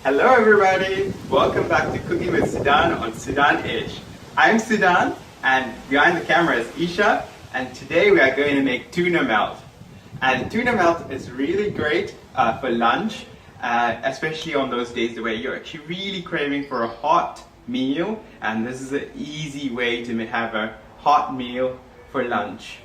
Hello everybody! Welcome back to Cooking with Sudhan on Sudhanisch. I'm Sudhan and behind the camera is Isha, and today we are going to make tuna melt. And tuna melt is really great for lunch, especially on those days where you're actually really craving for a hot meal, and this is an easy way to have a hot meal for lunch.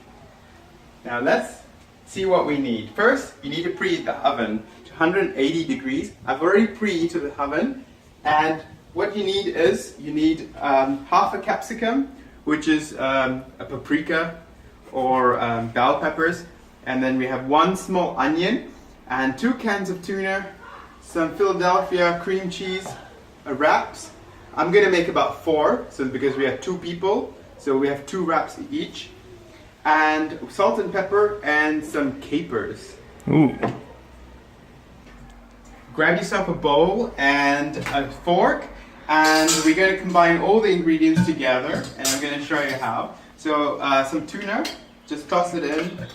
Now let's see what we need. First, you need to preheat the oven to 180 degrees. I've already preheated the oven, and what you need is half a capsicum, which is a paprika or bell peppers, and then we have 1 small onion and 2 cans of tuna, some Philadelphia cream cheese wraps. I'm gonna make about 4, so because we have 2 people, so we have 2 wraps each, and salt and pepper and some capers. Ooh. Grab yourself a bowl and a fork, and we're going to combine all the ingredients together, and I'm going to show you how. So some tuna, just toss it in.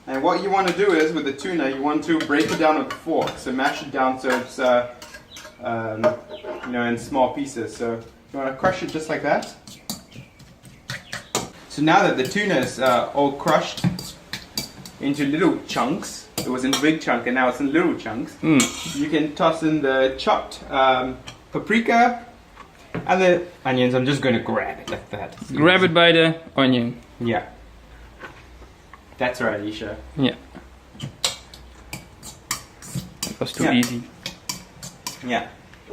And what you want to do is, with the tuna, you want to break it down with a fork, so mash it down so it's in small pieces. So you want to crush it just like that. So now that the tuna is all crushed into little chunks, it was in big chunk and now it's in little chunks, you can toss in the chopped paprika and the onions. I'm just going to grab it like that. Grab it by the onion. Yeah. That's right, Isha. Yeah. It was too easy. Yeah.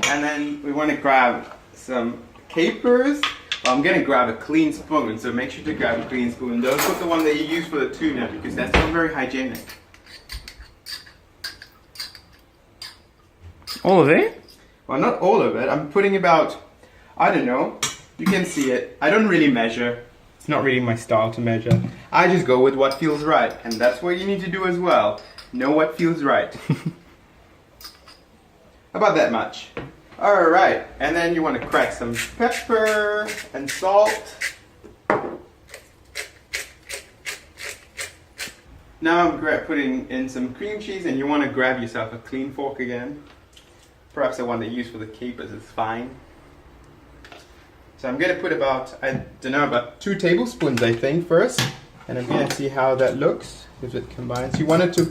And then we want to grab some capers. Well, I'm going to grab a clean spoon, so make sure to grab a clean spoon. Don't put the one that you use for the tuna because that's not very hygienic. All of it? Well, not all of it. I'm putting about, I don't know, you can see it. I don't really measure. It's not really my style to measure. I just go with what feels right, and that's what you need to do as well. Know what feels right. About that much. Alright, and then you want to crack some pepper and salt. Now I'm putting in some cream cheese, and you want to grab yourself a clean fork again. Perhaps the one that you use for the capers is fine. So I'm going to put about 2 tablespoons I think first, and I'm going to see how that looks if it combines. You want it to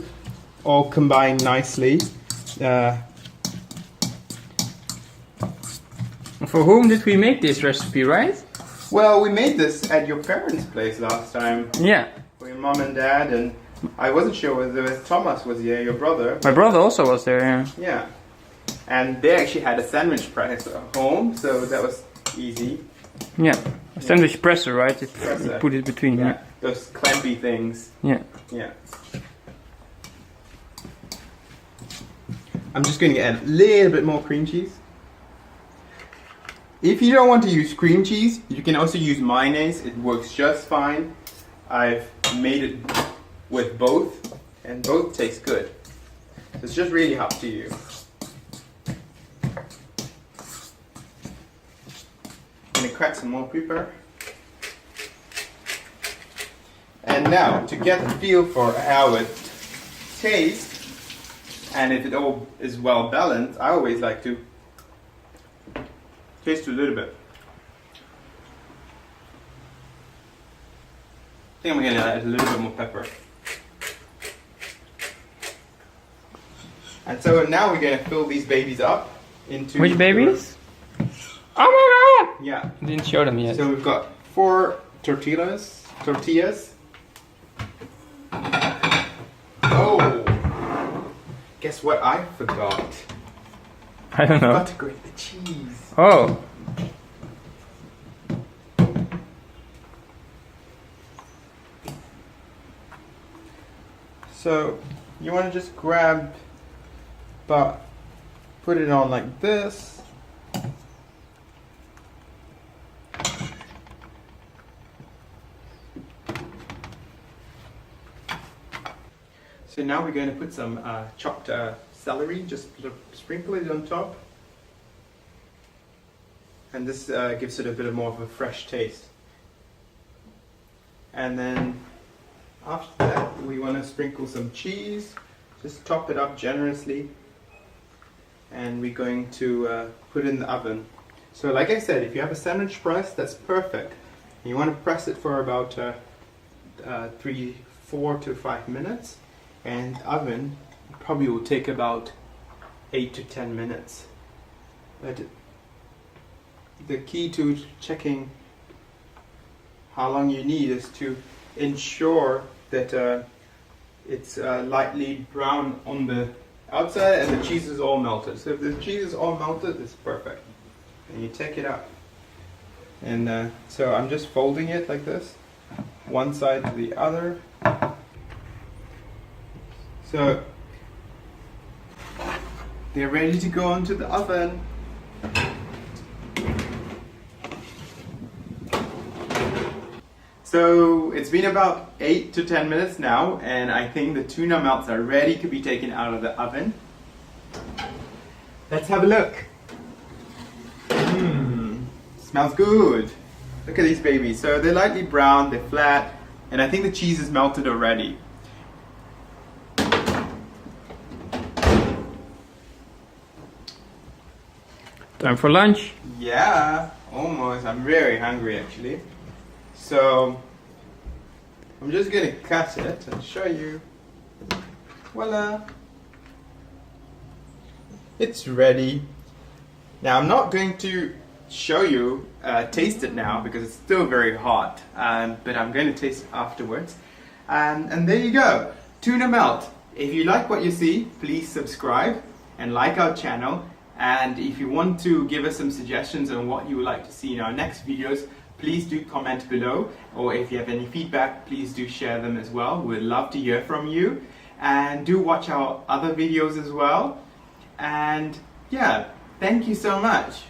all combine nicely. For whom did we make this recipe, right? Well, we made this at your parents' place last time. Yeah. For your mom and dad, and I wasn't sure whether Thomas was here, your brother. My brother also was there, yeah. Yeah. And they actually had a sandwich press at home, so that was easy. Yeah. A sandwich presser, right? You put it between. Yeah. Those clampy things. Yeah. Yeah. I'm just going to add a little bit more cream cheese. If you don't want to use cream cheese, you can also use mayonnaise. It works just fine. I've made it with both, and both taste good. It's just really up to you. I'm going to crack some more pepper. And now, to get the feel for how it tastes, and if it all is well balanced, I always like to taste a little bit. I think I'm going to add a little bit more pepper. And so now we're going to fill these babies up into... Which babies? Oh my god! Yeah. I didn't show them yet. So we've got 4 tortillas. Oh! Guess what I forgot? I don't know. I forgot to grate the cheese. Oh. So you want to just grab, put it on like this. So now we're going to put some chopped celery, just sprinkle it on top. And this gives it a bit more of a fresh taste. And then After that, we want to sprinkle some cheese. Just top it up generously. And we're going to put it in the oven. So like I said, if you have a sandwich press, that's perfect. You want to press it for about 4 to 5 minutes. And the oven probably will take about 8 to 10 minutes. But the key to checking how long you need is to ensure that it's lightly brown on the outside and the cheese is all melted. So if the cheese is all melted, it's perfect. And you take it out. And so I'm just folding it like this, one side to the other. So they're ready to go into the oven. So it's been about 8 to 10 minutes now, and I think the tuna melts are ready to be taken out of the oven. Let's have a look. Smells good. Look at these babies. So they're lightly brown, they're flat, and I think the cheese is melted already. Time for lunch. Yeah, almost. I'm very hungry actually. So I'm just gonna cut it and show you. Voila! It's ready. Now I'm not going to show you taste it now because it's still very hot, but I'm going to taste it afterwards. And there you go, tuna melt. If you like what you see, please subscribe and like our channel. And if you want to give us some suggestions on what you would like to see in our next videos, please do comment below, or if you have any feedback, please do share them as well. We'd love to hear from you. And do watch our other videos as well. And yeah, thank you so much.